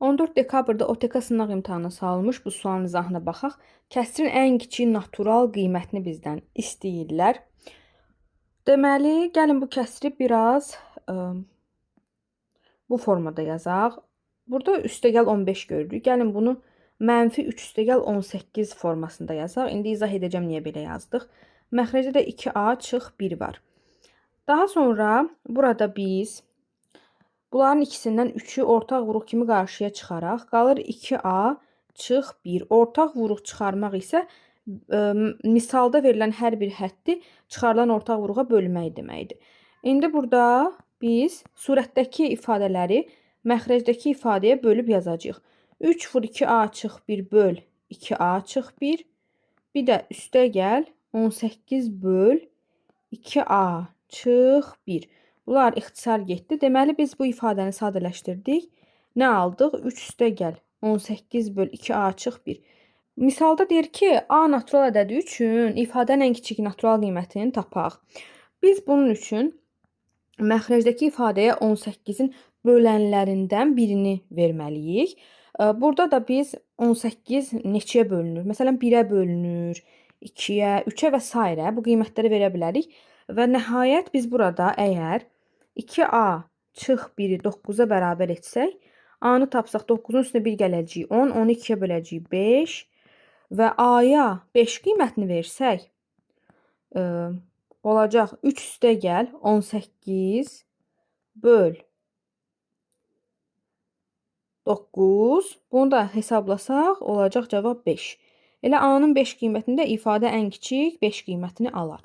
14 dekabrda OTK sınaq imtahanına salınmış bu sualın izahına baxaq. Kəsrin ən kiçik natural qiymətini bizdən istəyirlər. Deməli, gəlin bu kəsri biraz bu formada yazaq. Burada üstəgəl 15 görürük. Gəlin bunu -3 üstəgəl 18 formasında yazaq. İndi izah edəcəm niyə belə yazdıq. Məxrəcdə də 2a çıx 1 var. Daha sonra burada biz bunların ikisindən 3'ü ortaq vuruq kimi qarşıya çıxaraq, qalır 2a çıx 1. Ortaq vuruq çıxarmaq isə misalda verilən hər bir həddi çıxarılan ortaq vuruğa bölmək deməkdir. İndi burada biz surətdəki ifadələri məxrəcdəki ifadəyə bölüb yazacağıq. 3 vur 2a çıx 1 böl 2a çıx 1. Bir də üstə gəl 18 böl 2a çıx 1. Bunlar ixtisar getdi. Deməli, biz bu ifadəni sadələşdirdik. Nə aldıq? 3 üstə gəl 18 böl 2a çıx 1. Misalda deyir ki, a natural ədədi üçün ifadənin ən kiçik natural qiymətini tapaq. Biz bunun üçün məxrəcdəki ifadəyə 18-in bölənlərindən birini verməliyik. Burada da biz 18 neçəyə bölünür? Məsələn, 1-ə bölünür, 2-yə, 3-ə və s. bu qiymətləri verə bilərik. Və nəhayət biz burada əgər 2a çıx 1-i 9-a bərabər etsək, a-nı tapsaq 9-un üstünə 1 gələcək 10, 10-u 2-yə böləcək 5 və a-ya 5 qiymətini versək, olacaq 3 üstə gəl 18 böl 9. Bunu da hesablasaq, olacaq cavab 5. Elə a-nın 5 qiymətində ifadə ən kiçik 5 qiymətini alar.